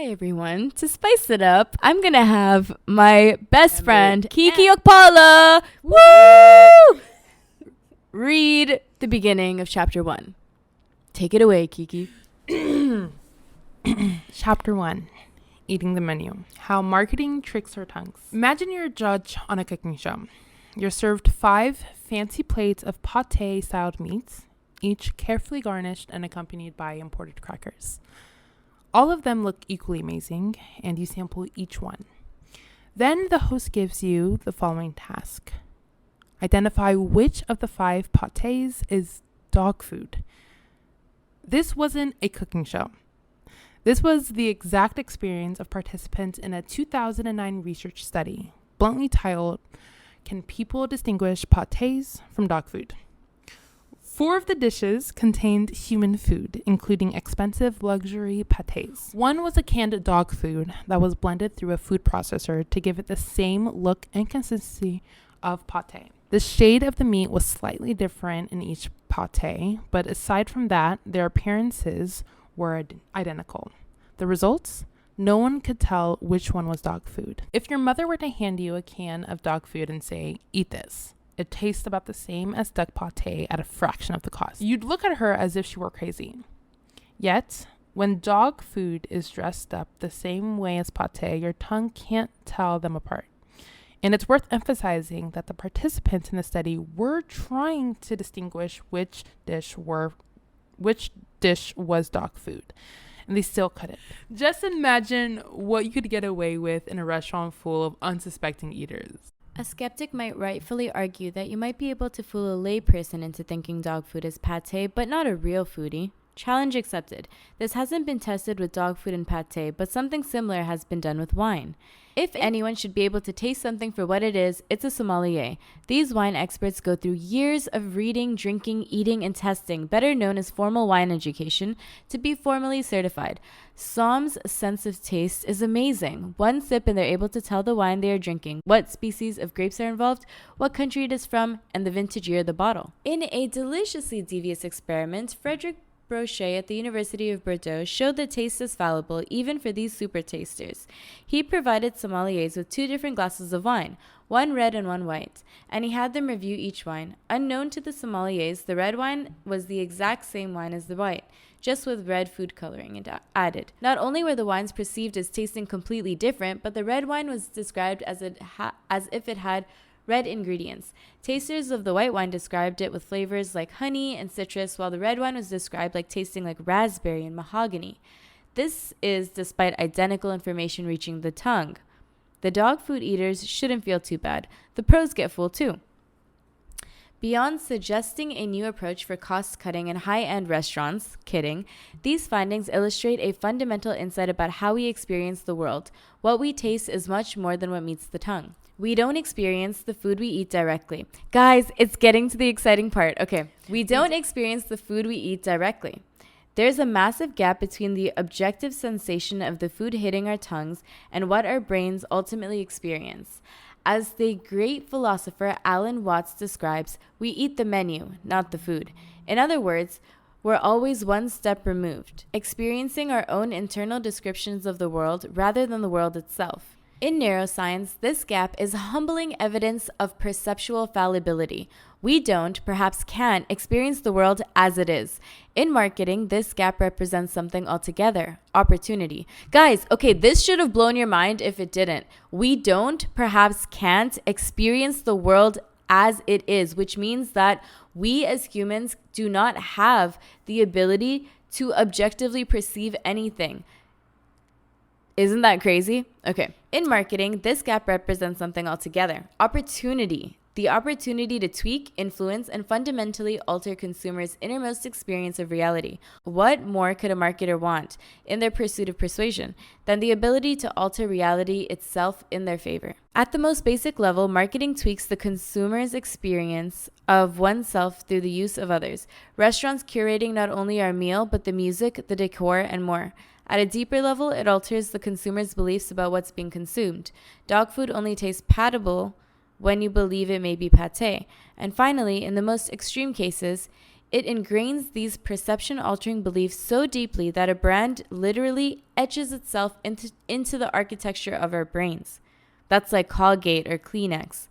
Hi everyone. To spice it up, I'm gonna have my best friend Kiki Okpala read the beginning of chapter 1. Take it away, Kiki. Chapter 1. Eating the menu. How marketing tricks our tongues. Imagine you're a judge on a cooking show. You're served 5 fancy plates of pate-styled meats, each carefully garnished and accompanied by imported crackers. All of them look equally amazing, and you sample each one. Then the host gives you the following task. Identify which of the 5 pâtés is dog food. This wasn't a cooking show. This was the exact experience of participants in a 2009 research study, bluntly titled, Can People Distinguish Pâtés from Dog Food? 4 of the dishes contained human food, including expensive luxury pâtés. One was a canned dog food that was blended through a food processor to give it the same look and consistency of pâté. The shade of the meat was slightly different in each pâté, but aside from that, their appearances were identical. The results? No one could tell which one was dog food. If your mother were to hand you a can of dog food and say, "Eat this," it tastes about the same as duck pâté at a fraction of the cost. You'd look at her as if she were crazy. Yet, when dog food is dressed up the same way as pâté, your tongue can't tell them apart. And it's worth emphasizing that the participants in the study were trying to distinguish which dish was dog food, and they still couldn't. Just imagine what you could get away with in a restaurant full of unsuspecting eaters. A skeptic might rightfully argue that you might be able to fool a layperson into thinking dog food is pâté, but not a real foodie. Challenge accepted. This hasn't been tested with dog food and pâté, but something similar has been done with wine. If anyone should be able to taste something for what it is, it's a sommelier. These wine experts go through years of reading, drinking, eating, and testing, better known as formal wine education, to be formally certified. Som's sense of taste is amazing. One sip and they're able to tell the wine they are drinking, what species of grapes are involved, what country it is from, and the vintage year of the bottle. In a deliciously devious experiment, Frederick Brochet at the University of Bordeaux showed that taste is fallible even for these super tasters. He provided sommeliers with 2 different glasses of wine, one red and one white, and he had them review each wine. Unknown to the sommeliers, the red wine was the exact same wine as the white, just with red food coloring added. Not only were the wines perceived as tasting completely different, but the red wine was described as if it had red ingredients. Tasters of the white wine described it with flavors like honey and citrus, while the red wine was described like tasting like raspberry and mahogany. This is despite identical information reaching the tongue. The dog food eaters shouldn't feel too bad. The pros get fooled too. Beyond suggesting a new approach for cost-cutting in high-end restaurants, these findings illustrate a fundamental insight about how we experience the world. What we taste is much more than what meets the tongue. We don't experience the food we eat directly. Guys, it's getting to the exciting part. Okay, we don't experience the food we eat directly. There's a massive gap between the objective sensation of the food hitting our tongues and what our brains ultimately experience. As the great philosopher Alan Watts describes, we eat the menu, not the food. In other words, we're always one step removed, experiencing our own internal descriptions of the world rather than the world itself. In neuroscience, this gap is humbling evidence of perceptual fallibility. We don't, perhaps can't, experience the world as it is. In marketing, this gap represents something altogether: opportunity. Guys, okay, this should have blown your mind if it didn't. We don't, perhaps can't, experience the world as it is, which means that we as humans do not have the ability to objectively perceive anything. Isn't that crazy? Okay. In marketing, this gap represents something altogether: opportunity. The opportunity to tweak, influence, and fundamentally alter consumers' innermost experience of reality. What more could a marketer want in their pursuit of persuasion than the ability to alter reality itself in their favor? At the most basic level, marketing tweaks the consumer's experience of oneself through the use of others. Restaurants curating not only our meal, but the music, the decor, and more. At a deeper level, it alters the consumer's beliefs about what's being consumed. Dog food only tastes palatable when you believe it may be pâté. And finally, in the most extreme cases, It ingrains these perception-altering beliefs so deeply that a brand literally etches itself into the architecture of our brains. That's like Colgate or Kleenex.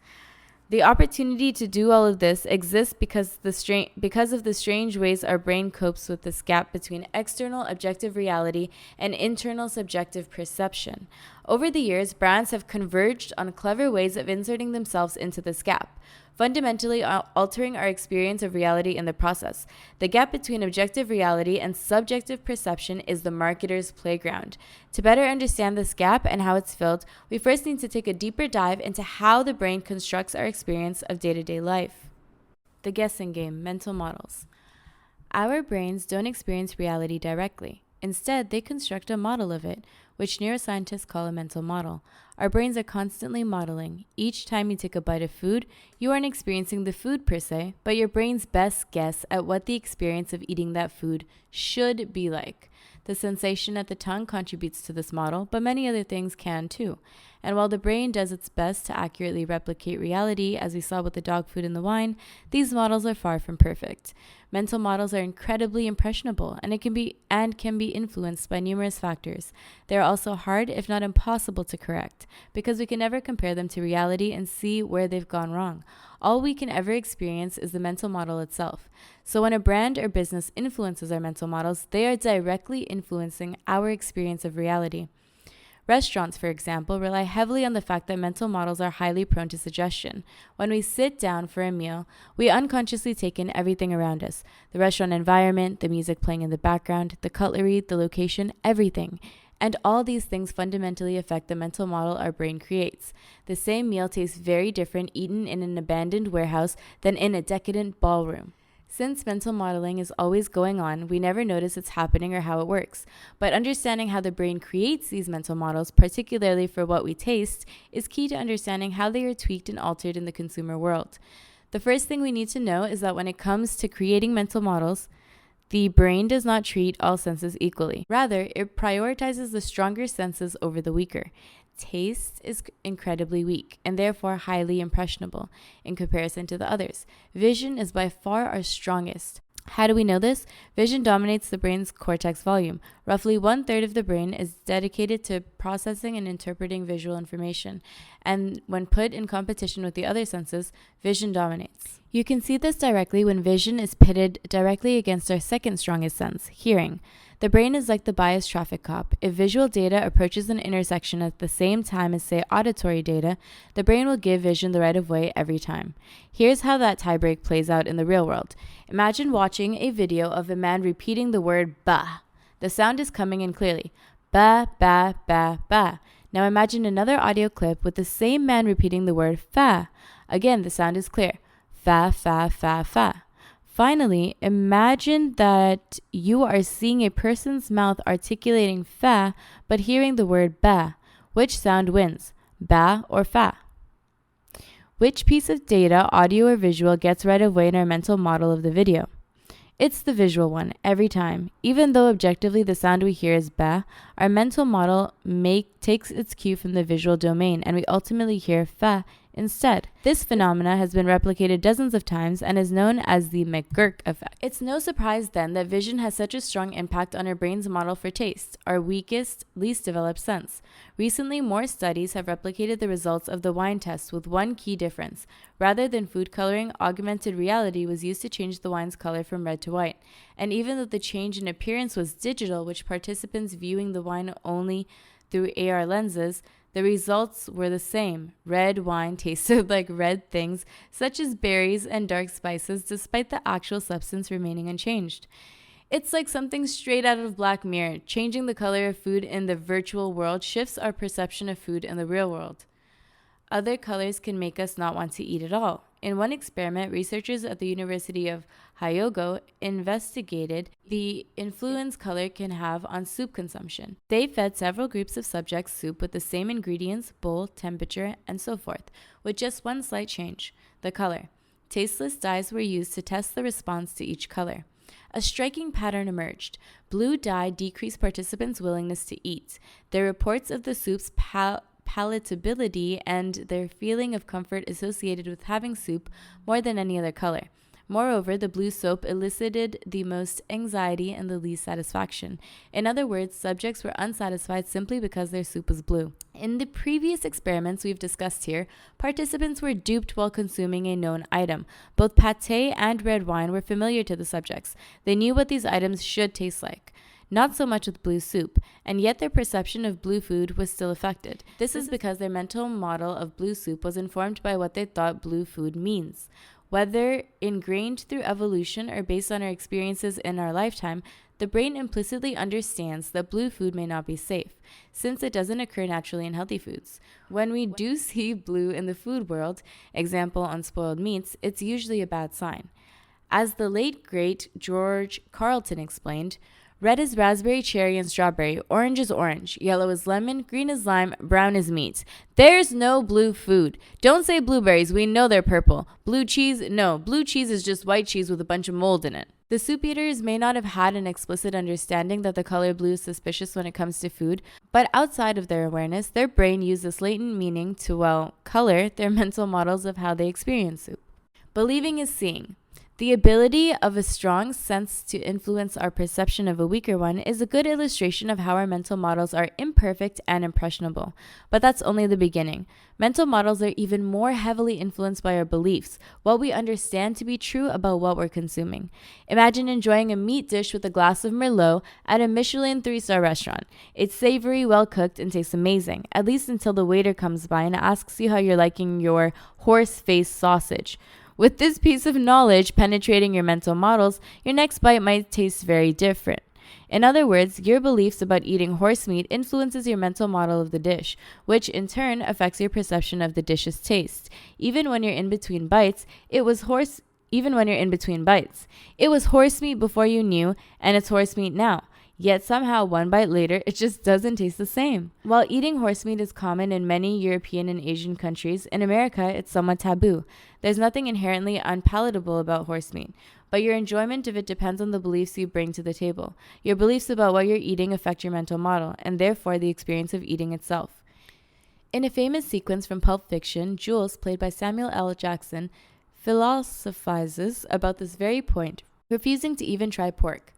The opportunity to do all of this exists because of the strange ways our brain copes with this gap between external objective reality and internal subjective perception. Over the years, brands have converged on clever ways of inserting themselves into this gap, fundamentally altering our experience of reality in the process. The gap between objective reality and subjective perception is the marketer's playground. To better understand this gap and how it's filled, we first need to take a deeper dive into how the brain constructs our experience of day-to-day life. The guessing game, mental models. Our brains don't experience reality directly. Instead, they construct a model of it, which neuroscientists call a mental model. Our brains are constantly modeling. Each time you take a bite of food, you aren't experiencing the food per se, but your brain's best guess at what the experience of eating that food should be like. The sensation at the tongue contributes to this model, but many other things can too. And while the brain does its best to accurately replicate reality, as we saw with the dog food and the wine, these models are far from perfect. Mental models are incredibly impressionable, and can be influenced by numerous factors. They are also hard, if not impossible, to correct, because we can never compare them to reality and see where they've gone wrong. All we can ever experience is the mental model itself. So when a brand or business influences our mental models, they are directly influencing our experience of reality. Restaurants, for example, rely heavily on the fact that mental models are highly prone to suggestion. When we sit down for a meal, we unconsciously take in everything around us: the restaurant environment, the music playing in the background, the cutlery, the location, everything. And all these things fundamentally affect the mental model our brain creates. The same meal tastes very different eaten in an abandoned warehouse than in a decadent ballroom. Since mental modeling is always going on, we never notice it's happening or how it works. But understanding how the brain creates these mental models, particularly for what we taste, is key to understanding how they are tweaked and altered in the consumer world. The first thing we need to know is that when it comes to creating mental models, the brain does not treat all senses equally. Rather, it prioritizes the stronger senses over the weaker. Taste is incredibly weak and therefore highly impressionable in comparison to the others. Vision is by far our strongest. How do we know this? Vision dominates the brain's cortex volume. Roughly 1/3 of the brain is dedicated to processing and interpreting visual information. And when put in competition with the other senses, vision dominates. You can see this directly when vision is pitted directly against our second strongest sense, hearing. The brain is like the biased traffic cop. If visual data approaches an intersection at the same time as, say, auditory data, the brain will give vision the right of way every time. Here's how that tiebreak plays out in the real world. Imagine watching a video of a man repeating the word ba. The sound is coming in clearly. Ba, ba, ba, ba. Now imagine another audio clip with the same man repeating the word fa. Again, the sound is clear. Fa, fa, fa, fa. Finally, imagine that you are seeing a person's mouth articulating fa, but hearing the word ba. Which sound wins, ba or fa? Which piece of data, audio or visual, gets right away in our mental model of the video? It's the visual one, every time. Even though objectively the sound we hear is ba, our mental model takes its cue from the visual domain, and we ultimately hear fa instead. This phenomena has been replicated dozens of times and is known as the McGurk effect. It's no surprise then that vision has such a strong impact on our brain's model for taste, our weakest, least developed sense. Recently, more studies have replicated the results of the wine test with one key difference. Rather than food coloring, augmented reality was used to change the wine's color from red to white. And even though the change in appearance was digital, which participants viewing the wine only through AR lenses, the results were the same. Red wine tasted like red things, such as berries and dark spices, despite the actual substance remaining unchanged. It's like something straight out of Black Mirror. Changing the color of food in the virtual world shifts our perception of food in the real world. Other colors can make us not want to eat at all. In one experiment, researchers at the University of Hyogo investigated the influence color can have on soup consumption. They fed several groups of subjects soup with the same ingredients, bowl, temperature, and so forth, with just one slight change: the color. Tasteless dyes were used to test the response to each color. A striking pattern emerged. Blue dye decreased participants' willingness to eat. Their reports of the soup's palatability and their feeling of comfort associated with having soup more than any other color. Moreover, the blue soap elicited the most anxiety and the least satisfaction. In other words, subjects were unsatisfied simply because their soup was blue. In the previous experiments we've discussed here, participants were duped while consuming a known item. Both pâté and red wine were familiar to the subjects. They knew what these items should taste like. Not so much with blue soup, and yet their perception of blue food was still affected. This is because their mental model of blue soup was informed by what they thought blue food means. Whether ingrained through evolution or based on our experiences in our lifetime, the brain implicitly understands that blue food may not be safe, since it doesn't occur naturally in healthy foods. When we do see blue in the food world, example unspoiled meats, it's usually a bad sign. As the late great George Carlton explained, red is raspberry, cherry, and strawberry. Orange is orange. Yellow is lemon. Green is lime. Brown is meat. There's no blue food. Don't say blueberries. We know they're purple. Blue cheese? No. Blue cheese is just white cheese with a bunch of mold in it. The soup eaters may not have had an explicit understanding that the color blue is suspicious when it comes to food, but outside of their awareness, their brain used this latent meaning to, color their mental models of how they experience soup. Believing is seeing. The ability of a strong sense to influence our perception of a weaker one is a good illustration of how our mental models are imperfect and impressionable. But that's only the beginning. Mental models are even more heavily influenced by our beliefs, what we understand to be true about what we're consuming. Imagine enjoying a meat dish with a glass of Merlot at a Michelin 3-star restaurant. It's savory, well cooked, and tastes amazing, at least until the waiter comes by and asks you how you're liking your horse-faced sausage. With this piece of knowledge penetrating your mental models, your next bite might taste very different. In other words, your beliefs about eating horse meat influences your mental model of the dish, which in turn affects your perception of the dish's taste. Even when you're in between bites, it was horse meat before you knew, and it's horse meat now. Yet somehow, one bite later, it just doesn't taste the same. While eating horse meat is common in many European and Asian countries, in America, it's somewhat taboo. There's nothing inherently unpalatable about horse meat, but your enjoyment of it depends on the beliefs you bring to the table. Your beliefs about what you're eating affect your mental model, and therefore the experience of eating itself. In a famous sequence from Pulp Fiction, Jules, played by Samuel L. Jackson, philosophizes about this very point, refusing to even try pork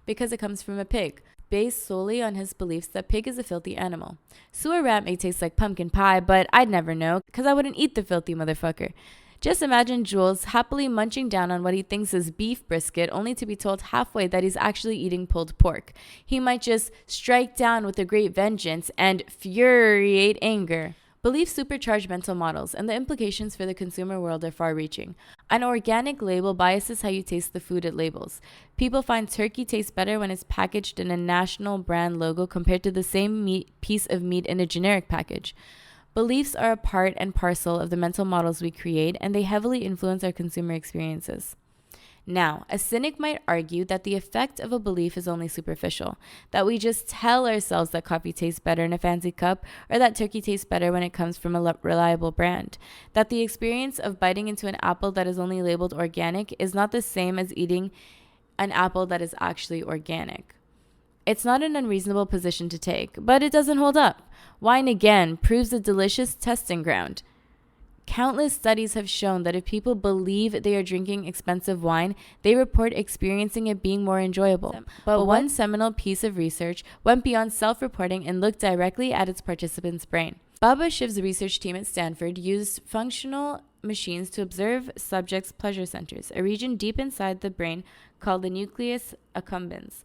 because it comes from a pig, based solely on his beliefs that pig is a filthy animal. Sewer rat may taste like pumpkin pie, but I'd never know, because I wouldn't eat the filthy motherfucker. Just imagine Jules happily munching down on what he thinks is beef brisket, only to be told halfway that he's actually eating pulled pork. He might just strike down with a great vengeance and furiate anger. Beliefs supercharge mental models, and the implications for the consumer world are far-reaching. An organic label biases how you taste the food it labels. People find turkey tastes better when it's packaged in a national brand logo compared to the same piece of meat in a generic package. Beliefs are a part and parcel of the mental models we create, and they heavily influence our consumer experiences. Now, a cynic might argue that the effect of a belief is only superficial, that we just tell ourselves that coffee tastes better in a fancy cup, or that turkey tastes better when it comes from a reliable brand, that the experience of biting into an apple that is only labeled organic is not the same as eating an apple that is actually organic. It's not an unreasonable position to take, but it doesn't hold up. Wine again proves a delicious testing ground. Countless studies have shown that if people believe they are drinking expensive wine, they report experiencing it being more enjoyable. But one seminal piece of research went beyond self-reporting and looked directly at its participants' brain. Baba Shiv's research team at Stanford used functional machines to observe subjects' pleasure centers, a region deep inside the brain called the nucleus accumbens.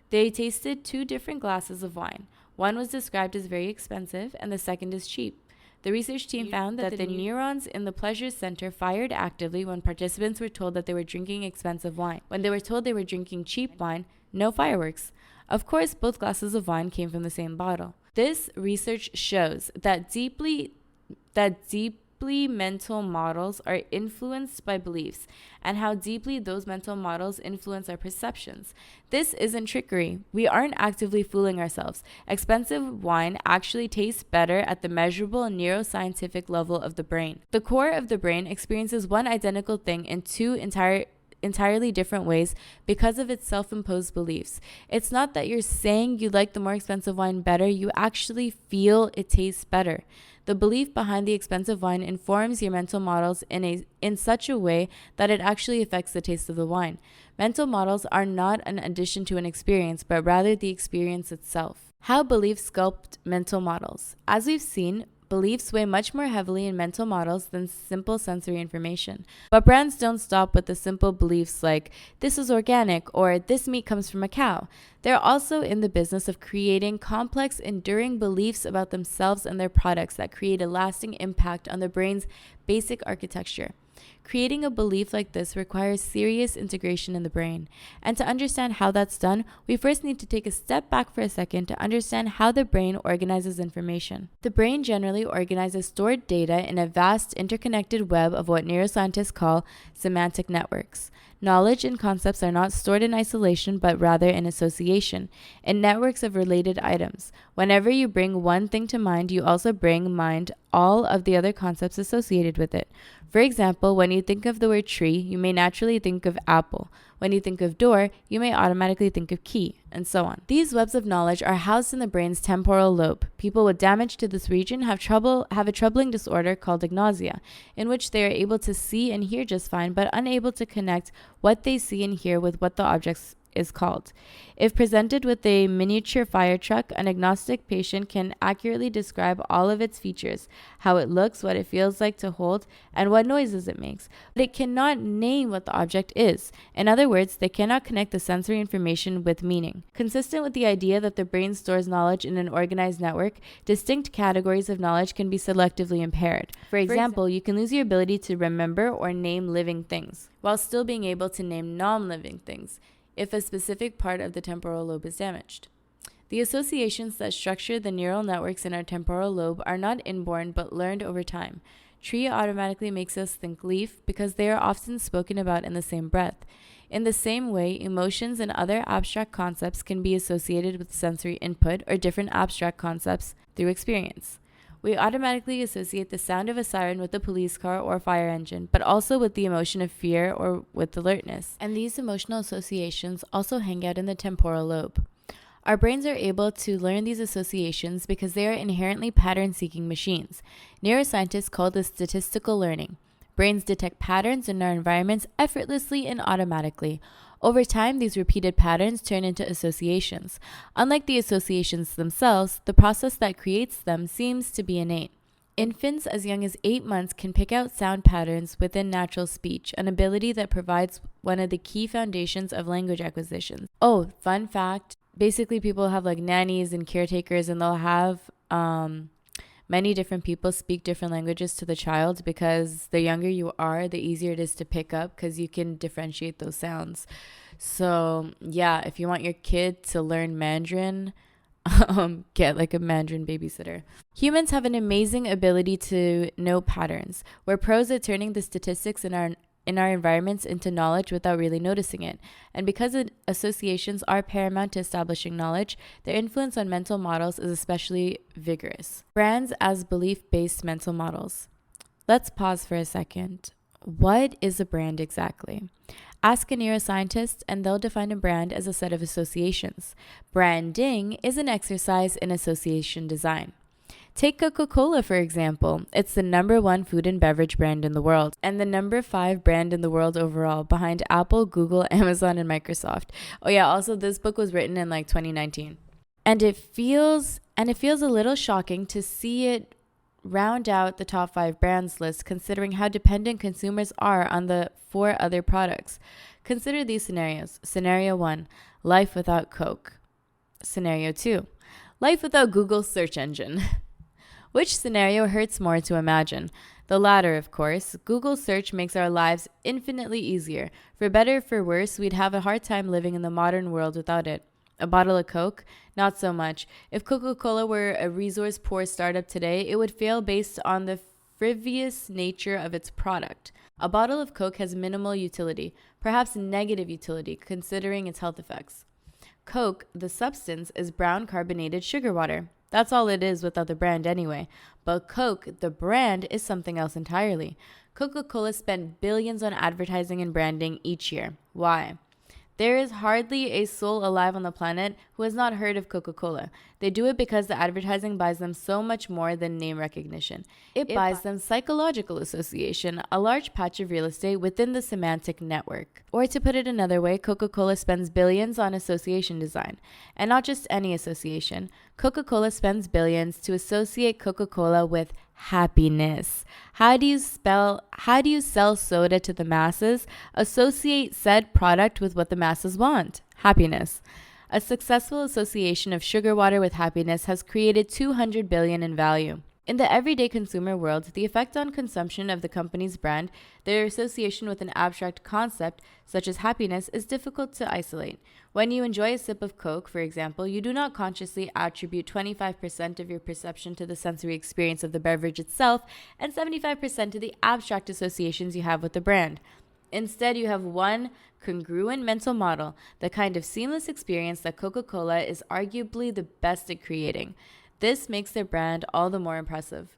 They tasted 2 different glasses of wine. One was described as very expensive, and the second as cheap. The research team found that the neurons in the pleasure center fired actively when participants were told that they were drinking expensive wine. When they were told they were drinking cheap wine, no fireworks. Of course, both glasses of wine came from the same bottle. This research shows that deeply mental models are influenced by beliefs, and how deeply those mental models influence our perceptions. This isn't trickery. We aren't actively fooling ourselves. Expensive wine actually tastes better at the measurable neuroscientific level of the brain. The core of the brain experiences one identical thing in 2 entire entirely different ways because of its self-imposed beliefs. It's not that you're saying you like the more expensive wine better, you actually feel it tastes better. The belief behind the expensive wine informs your mental models in such a way that it actually affects the taste of the wine. Mental models are not an addition to an experience, but rather the experience itself. How beliefs sculpt mental models. As we've seen, beliefs weigh much more heavily in mental models than simple sensory information. But brands don't stop with the simple beliefs like, this is organic, or this meat comes from a cow. They're also in the business of creating complex, enduring beliefs about themselves and their products that create a lasting impact on the brain's basic architecture. Creating a belief like this requires serious integration in the brain. And to understand how that's done, we first need to take a step back for a second to understand how the brain organizes information. The brain generally organizes stored data in a vast interconnected web of what neuroscientists call semantic networks. Knowledge and concepts are not stored in isolation, but rather in association, in networks of related items. Whenever you bring one thing to mind, you also bring to mind all of the other concepts associated with it. For example, when you think of the word tree, you may naturally think of apple. When you think of door, you may automatically think of key, and so on. These webs of knowledge are housed in the brain's temporal lobe. People with damage to this region have a troubling disorder called agnosia, in which they are able to see and hear just fine, but unable to connect what they see and hear with what the objects is called. If presented with a miniature fire truck, an agnostic patient can accurately describe all of its features, how it looks, what it feels like to hold, and what noises it makes. But it cannot name what the object is. In other words, they cannot connect the sensory information with meaning. Consistent with the idea that the brain stores knowledge in an organized network, distinct categories of knowledge can be selectively impaired. For example, you can lose your ability to remember or name living things, while still being able to name non-living things, if a specific part of the temporal lobe is damaged. The associations that structure the neural networks in our temporal lobe are not inborn but learned over time. Tree automatically makes us think leaf because they are often spoken about in the same breath. In the same way, emotions and other abstract concepts can be associated with sensory input or different abstract concepts through experience. We automatically associate the sound of a siren with a police car or fire engine, but also with the emotion of fear or with alertness. And these emotional associations also hang out in the temporal lobe. Our brains are able to learn these associations because they are inherently pattern-seeking machines. Neuroscientists call this statistical learning. Brains detect patterns in our environments effortlessly and automatically. Over time, these repeated patterns turn into associations. Unlike the associations themselves, the process that creates them seems to be innate. Infants as young as 8 months can pick out sound patterns within natural speech, an ability that provides one of the key foundations of language acquisition. Oh, fun fact, basically people have like nannies and caretakers, and they'll have many different people speak different languages to the child because the younger you are, the easier it is to pick up because you can differentiate those sounds. So yeah, if you want your kid to learn Mandarin, get like a Mandarin babysitter. Humans have an amazing ability to know patterns. We're pros at turning the statistics in our environments into knowledge without really noticing it. And because associations are paramount to establishing knowledge, their influence on mental models is especially vigorous. Brands as belief-based mental models. Let's pause for a second. What is a brand exactly? Ask a neuroscientist and they'll define a brand as a set of associations. Branding is an exercise in association design. Take Coca-Cola, for example. It's the #1 food and beverage brand in the world and the #5 brand in the world overall, behind Apple, Google, Amazon, and Microsoft. Oh yeah, also this book was written in like 2019. And it feels a little shocking to see it round out the top 5 brands list, considering how dependent consumers are on the 4 other products. Consider these scenarios. Scenario 1, life without Coke. Scenario 2, life without Google's search engine. Which scenario hurts more to imagine? The latter, of course. Google search makes our lives infinitely easier. For better or for worse, we'd have a hard time living in the modern world without it. A bottle of Coke? Not so much. If Coca-Cola were a resource-poor startup today, it would fail based on the frivolous nature of its product. A bottle of Coke has minimal utility, perhaps negative utility, considering its health effects. Coke, the substance, is brown carbonated sugar water. That's all it is without the brand anyway. But Coke, the brand, is something else entirely. Coca-Cola spent billions on advertising and branding each year. Why? There is hardly a soul alive on the planet who has not heard of Coca-Cola. They do it because the advertising buys them so much more than name recognition. It buys them psychological association, a large patch of real estate within the semantic network. Or to put it another way, Coca-Cola spends billions on association design. And not just any association. Coca-Cola spends billions to associate Coca-Cola with happiness. How do you sell soda to the masses? Associate said product with what the masses want, happiness. A successful association of sugar water with happiness has created $200 billion in value. In the everyday consumer world, the effect on consumption of the company's brand, their association with an abstract concept such as happiness, is difficult to isolate. When you enjoy a sip of Coke, for example, you do not consciously attribute 25% of your perception to the sensory experience of the beverage itself and 75% to the abstract associations you have with the brand. Instead, you have one congruent mental model, the kind of seamless experience that Coca-Cola is arguably the best at creating. This makes their brand all the more impressive.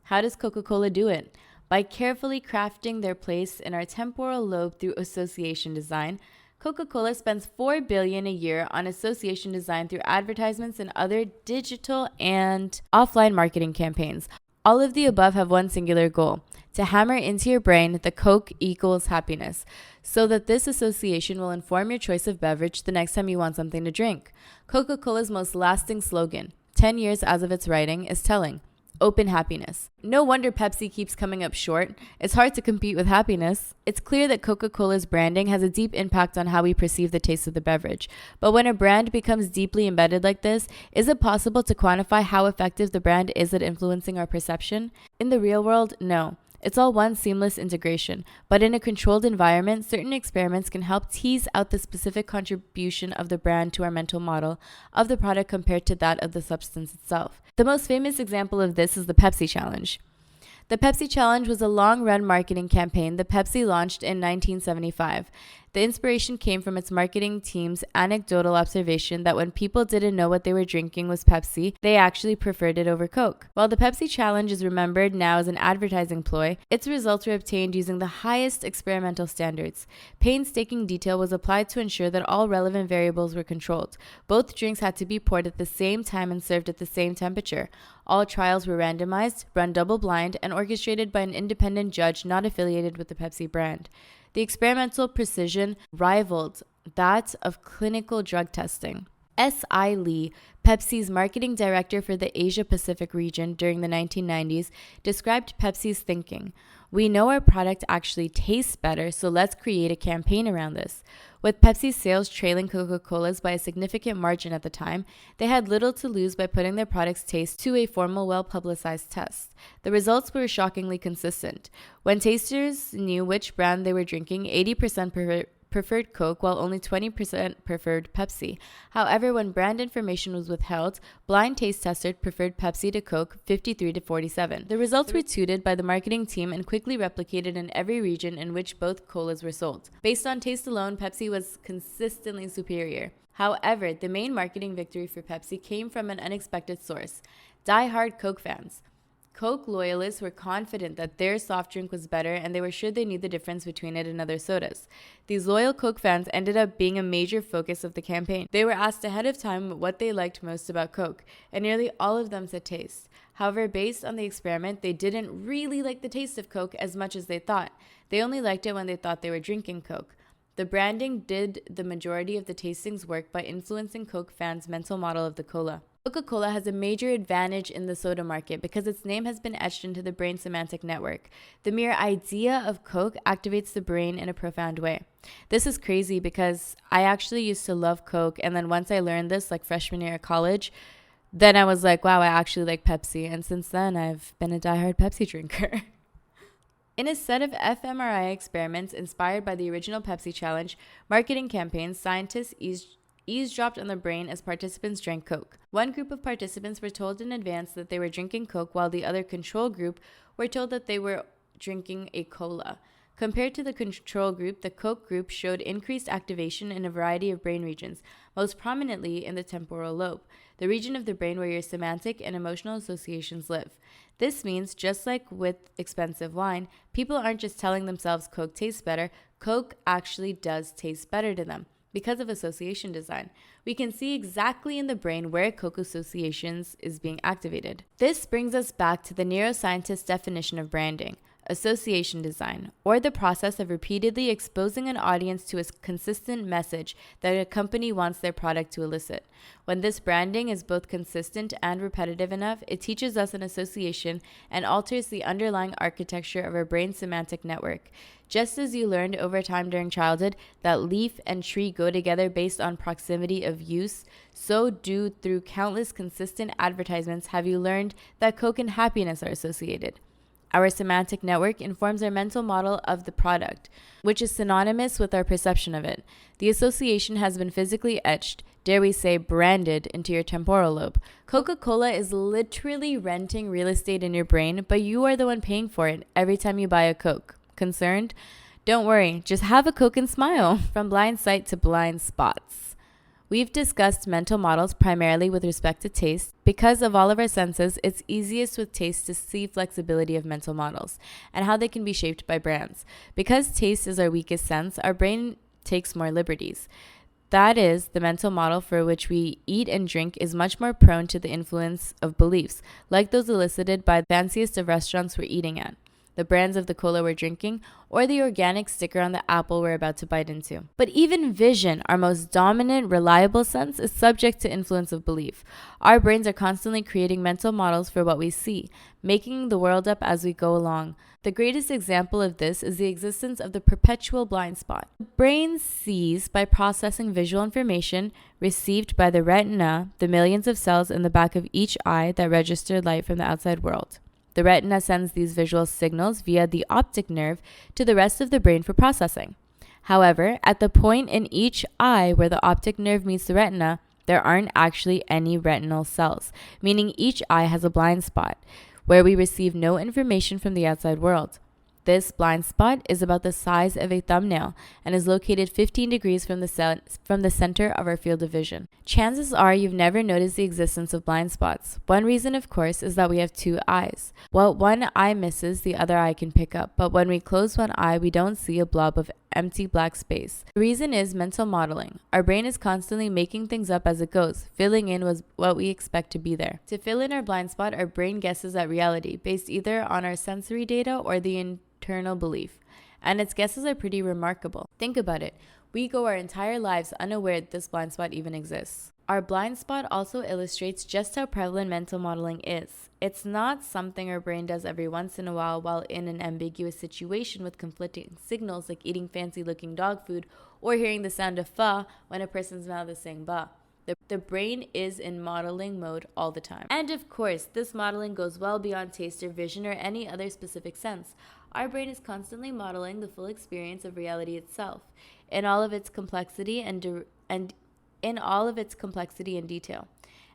How does Coca-Cola do it? By carefully crafting their place in our temporal lobe through association design. Coca-Cola spends $4 billion a year on association design through advertisements and other digital and offline marketing campaigns. All of the above have one singular goal: to hammer into your brain the Coke equals happiness, so that this association will inform your choice of beverage the next time you want something to drink. Coca-Cola's most lasting slogan, 10 years as of its writing, is telling: open happiness. No wonder Pepsi keeps coming up short. It's hard to compete with happiness. It's clear that Coca-Cola's branding has a deep impact on how we perceive the taste of the beverage. But when a brand becomes deeply embedded like this, is it possible to quantify how effective the brand is at influencing our perception? In the real world, no. It's all one seamless integration, but in a controlled environment, certain experiments can help tease out the specific contribution of the brand to our mental model of the product compared to that of the substance itself. The most famous example of this is the Pepsi Challenge. The Pepsi Challenge was a long-run marketing campaign that Pepsi launched in 1975. The inspiration came from its marketing team's anecdotal observation that when people didn't know what they were drinking was Pepsi, they actually preferred it over Coke. While the Pepsi Challenge is remembered now as an advertising ploy, its results were obtained using the highest experimental standards. Painstaking detail was applied to ensure that all relevant variables were controlled. Both drinks had to be poured at the same time and served at the same temperature. All trials were randomized, run double-blind, and orchestrated by an independent judge not affiliated with the Pepsi brand. The experimental precision rivaled that of clinical drug testing. S.I. Lee, Pepsi's marketing director for the Asia-Pacific region during the 1990s, described Pepsi's thinking: "We know our product actually tastes better, so let's create a campaign around this." With Pepsi's sales trailing Coca-Cola's by a significant margin at the time, they had little to lose by putting their product's taste to a formal, well-publicized test. The results were shockingly consistent. When tasters knew which brand they were drinking, 80% preferred Coke, while only 20% preferred Pepsi. However, when brand information was withheld, blind taste testers preferred Pepsi to Coke 53 to 47. The results were tutored by the marketing team and quickly replicated in every region in which both colas were sold. Based on taste alone, Pepsi was consistently superior. However, the main marketing victory for Pepsi came from an unexpected source: die-hard Coke fans. Coke loyalists were confident that their soft drink was better, and they were sure they knew the difference between it and other sodas. These loyal Coke fans ended up being a major focus of the campaign. They were asked ahead of time what they liked most about Coke, and nearly all of them said taste. However, based on the experiment, they didn't really like the taste of Coke as much as they thought. They only liked it when they thought they were drinking Coke. The branding did the majority of the tastings work by influencing Coke fans' mental model of the cola. Coca-Cola has a major advantage in the soda market because its name has been etched into the brain semantic network. The mere idea of Coke activates the brain in a profound way. This is crazy because I actually used to love Coke, and then once I learned this, like freshman year of college, then I was like, wow, I actually like Pepsi, and since then I've been a diehard Pepsi drinker. In a set of fMRI experiments inspired by the original Pepsi Challenge marketing campaigns, scientists eavesdropped on the brain as participants drank Coke. One group of participants were told in advance that they were drinking Coke, while the other control group were told that they were drinking a cola. Compared to the control group, the Coke group showed increased activation in a variety of brain regions, most prominently in the temporal lobe. the region of the brain where your semantic and emotional associations live. This means, just like with expensive wine, people aren't just telling themselves Coke tastes better, Coke actually does taste better to them. Because of association design, we can see exactly in the brain where Coke associations is being activated. This brings us back to the neuroscientist's definition of branding: association design, or the process of repeatedly exposing an audience to a consistent message that a company wants their product to elicit. When this branding is both consistent and repetitive enough, it teaches us an association and alters the underlying architecture of our brain semantic network. Just as you learned over time during childhood that leaf and tree go together based on proximity of use, so do through countless consistent advertisements have you learned that Coke and happiness are associated. Our semantic network informs our mental model of the product, which is synonymous with our perception of it. The association has been physically etched, dare we say branded, into your temporal lobe. Coca-Cola is literally renting real estate in your brain, but you are the one paying for it every time you buy a Coke. Concerned? Don't worry, just have a Coke and smile. From blind sight to blind spots. We've discussed mental models primarily with respect to taste. Because of all of our senses, it's easiest with taste to see flexibility of mental models and how they can be shaped by brands. Because taste is our weakest sense, our brain takes more liberties. That is, the mental model for which we eat and drink is much more prone to the influence of beliefs, like those elicited by the fanciest of restaurants we're eating at, the brands of the cola we're drinking, or the organic sticker on the apple we're about to bite into. But even vision, our most dominant, reliable sense, is subject to influence of belief. Our brains are constantly creating mental models for what we see, making the world up as we go along. The greatest example of this is the existence of the perpetual blind spot. The brain sees by processing visual information received by the retina, the millions of cells in the back of each eye that register light from the outside world. The retina sends these visual signals via the optic nerve to the rest of the brain for processing. However, at the point in each eye where the optic nerve meets the retina, there aren't actually any retinal cells, meaning each eye has a blind spot, where we receive no information from the outside world. This blind spot is about the size of a thumbnail and is located 15 degrees from the center of our field of vision. Chances are you've never noticed the existence of blind spots. One reason, of course, is that we have two eyes. What one eye misses, the other eye can pick up, but when we close one eye, we don't see a blob of empty black space. The reason is mental modeling. Our brain is constantly making things up as it goes, filling in what we expect to be there. To fill in our blind spot, our brain guesses at reality, based either on our sensory data or the internal belief. And its guesses are pretty remarkable. Think about it. We go our entire lives unaware that this blind spot even exists. Our blind spot also illustrates just how prevalent mental modeling is. It's not something our brain does every once in a while in an ambiguous situation with conflicting signals like eating fancy-looking dog food or hearing the sound of pho when a person's mouth is saying ba. The brain is in modeling mode all the time. And of course, this modeling goes well beyond taste or vision or any other specific sense. Our brain is constantly modeling the full experience of reality itself, in all of its complexity and detail.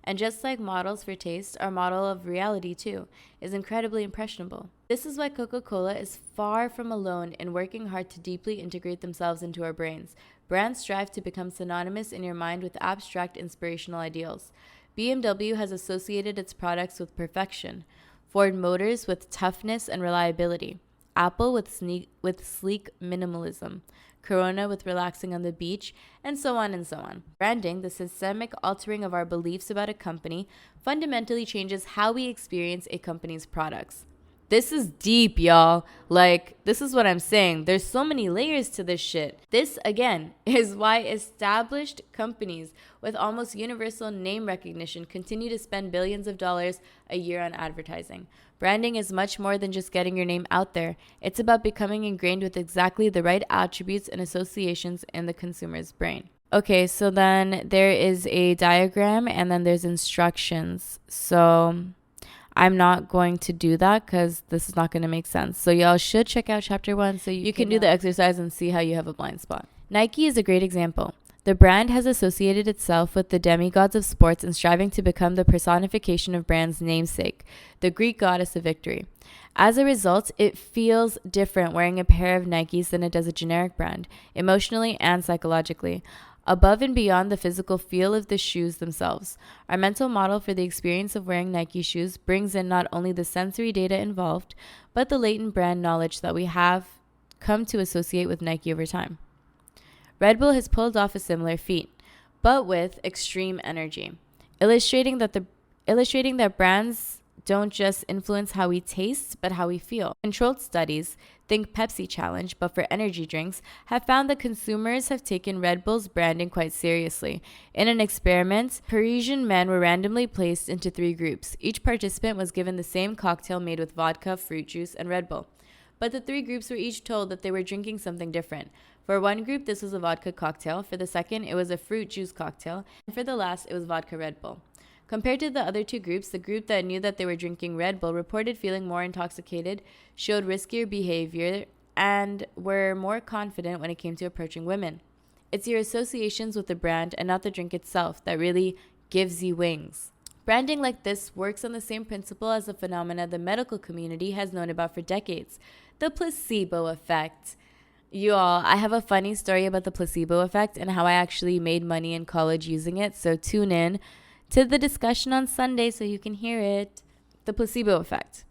And just like models for taste, our model of reality, too, is incredibly impressionable. This is why Coca-Cola is far from alone in working hard to deeply integrate themselves into our brains. Brands strive to become synonymous in your mind with abstract inspirational ideals. BMW has associated its products with perfection, Ford Motors with toughness and reliability, Apple with sleek minimalism, Corona with relaxing on the beach, and so on and so on. Branding, the systemic altering of our beliefs about a company, fundamentally changes how we experience a company's products. This is deep, y'all. This is what I'm saying. There's so many layers to this shit. This, again, is why established companies with almost universal name recognition continue to spend billions of dollars a year on advertising. Branding is much more than just getting your name out there. It's about becoming ingrained with exactly the right attributes and associations in the consumer's brain. Okay, so then there is a diagram and then there's instructions. So I'm not going to do that because this is not going to make sense. So y'all should check out chapter 1 so you can do the exercise and see how you have a blind spot. Nike is a great example. The brand has associated itself with the demigods of sports and striving to become the personification of brand's namesake, the Greek goddess of victory. As a result, it feels different wearing a pair of Nikes than it does a generic brand, emotionally and psychologically. above and beyond the physical feel of the shoes themselves. Our mental model for the experience of wearing Nike shoes brings in not only the sensory data involved, but the latent brand knowledge that we have come to associate with Nike over time. Red Bull has pulled off a similar feat, but with extreme energy, illustrating that brands don't just influence how we taste, but how we feel. Controlled studies, think Pepsi Challenge, but for energy drinks, have found that consumers have taken Red Bull's branding quite seriously. In an experiment, Parisian men were randomly placed into 3 groups. Each participant was given the same cocktail made with vodka, fruit juice, and Red Bull. But the 3 groups were each told that they were drinking something different. For one group, this was a vodka cocktail. For the second, it was a fruit juice cocktail. And for the last, it was vodka Red Bull. Compared to the other 2 groups, the group that knew that they were drinking Red Bull reported feeling more intoxicated, showed riskier behavior, and were more confident when it came to approaching women. It's your associations with the brand and not the drink itself that really gives you wings. Branding like this works on the same principle as the phenomena the medical community has known about for decades, the placebo effect. You all, I have a funny story about the placebo effect and how I actually made money in college using it, so tune in to the discussion on Sunday so you can hear it. The placebo effect.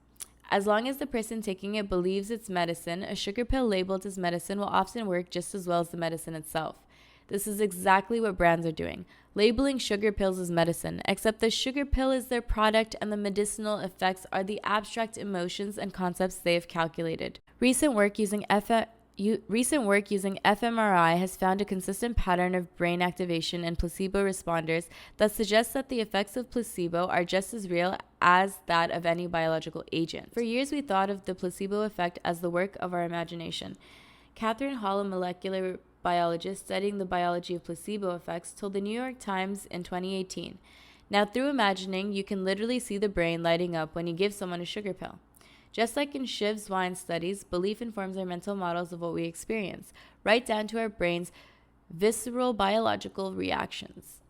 As long as the person taking it believes it's medicine, a sugar pill labeled as medicine will often work just as well as the medicine itself. This is exactly what brands are doing, labeling sugar pills as medicine, except the sugar pill is their product and the medicinal effects are the abstract emotions and concepts they have calculated. Recent work using fMRI has found a consistent pattern of brain activation in placebo responders that suggests that the effects of placebo are just as real as that of any biological agent. For years, we thought of the placebo effect as the work of our imagination. Catherine Hall, a molecular biologist studying the biology of placebo effects, told the New York Times in 2018, "Now, through imagining, you can literally see the brain lighting up when you give someone a sugar pill." Just like in Shiv's wine studies, belief informs our mental models of what we experience, right down to our brain's visceral biological reactions.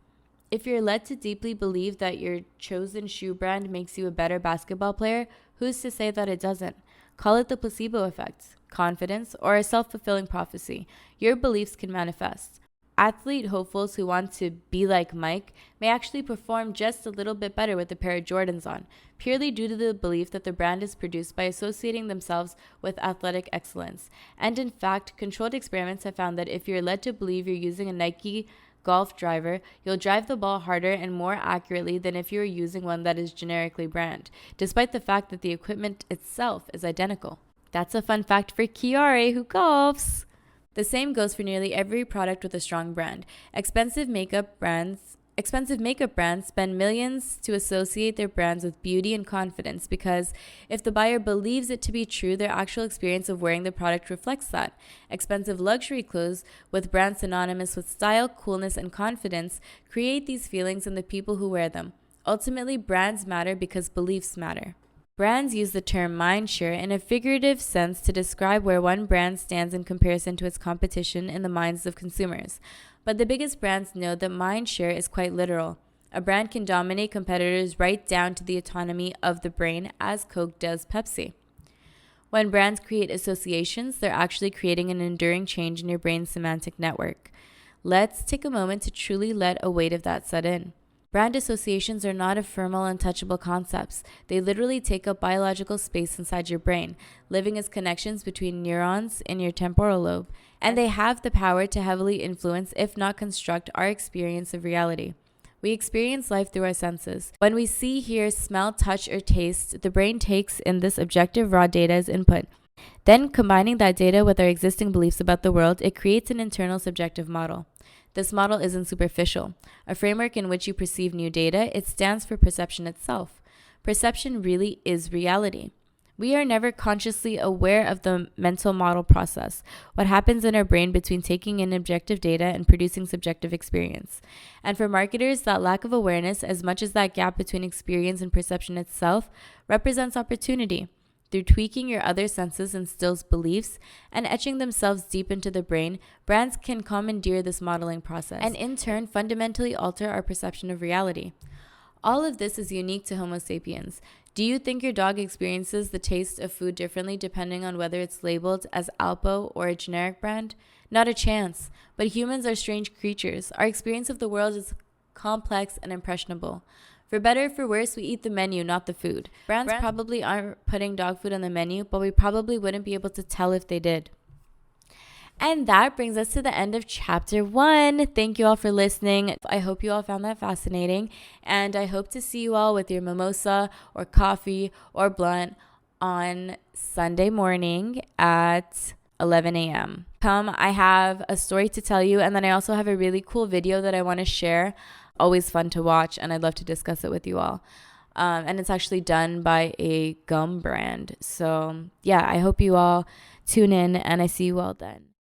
If you're led to deeply believe that your chosen shoe brand makes you a better basketball player, who's to say that it doesn't? Call it the placebo effect, confidence, or a self-fulfilling prophecy. Your beliefs can manifest. Athlete hopefuls who want to be like Mike may actually perform just a little bit better with a pair of Jordans on, purely due to the belief that the brand is produced by associating themselves with athletic excellence. And in fact, controlled experiments have found that if you're led to believe you're using a Nike golf driver, you'll drive the ball harder and more accurately than if you were using one that is generically brand, despite the fact that the equipment itself is identical. That's a fun fact for Chiara, who golfs. The same goes for nearly every product with a strong brand. Expensive makeup brands spend millions to associate their brands with beauty and confidence because if the buyer believes it to be true, their actual experience of wearing the product reflects that. Expensive luxury clothes with brands synonymous with style, coolness, and confidence create these feelings in the people who wear them. Ultimately, brands matter because beliefs matter. Brands use the term mindshare in a figurative sense to describe where one brand stands in comparison to its competition in the minds of consumers. But the biggest brands know that mindshare is quite literal. A brand can dominate competitors right down to the autonomy of the brain, as Coke does Pepsi. When brands create associations, they're actually creating an enduring change in your brain's semantic network. Let's take a moment to truly let a weight of that set in. Brand associations are not ephemeral, untouchable concepts. They literally take up biological space inside your brain, living as connections between neurons in your temporal lobe, and they have the power to heavily influence, if not construct, our experience of reality. We experience life through our senses. When we see, hear, smell, touch, or taste, the brain takes in this objective raw data as input. Then, combining that data with our existing beliefs about the world, it creates an internal subjective model. This model isn't superficial, a framework in which you perceive new data. It stands for perception itself. Perception really is reality. We are never consciously aware of the mental model process, what happens in our brain between taking in objective data and producing subjective experience. And for marketers, that lack of awareness, as much as that gap between experience and perception itself, represents opportunity. Through tweaking your other senses instills beliefs and etching themselves deep into the brain, brands can commandeer this modeling process and in turn fundamentally alter our perception of reality. All of this is unique to Homo sapiens. Do you think your dog experiences the taste of food differently depending on whether it's labeled as Alpo or a generic brand? Not a chance. But humans are strange creatures. Our experience of the world is complex and impressionable. For better or for worse, we eat the menu, not the food. Brands probably aren't putting dog food on the menu, but we probably wouldn't be able to tell if they did. And that brings us to the end of chapter 1. Thank you all for listening. I hope you all found that fascinating. And I hope to see you all with your mimosa or coffee or blunt on Sunday morning at 11 a.m. Come, I have a story to tell you. And then I also have a really cool video that I want to share. Always fun to watch. And I'd love to discuss it with you all. And it's actually done by a gum brand. So yeah, I hope you all tune in and I see you all then.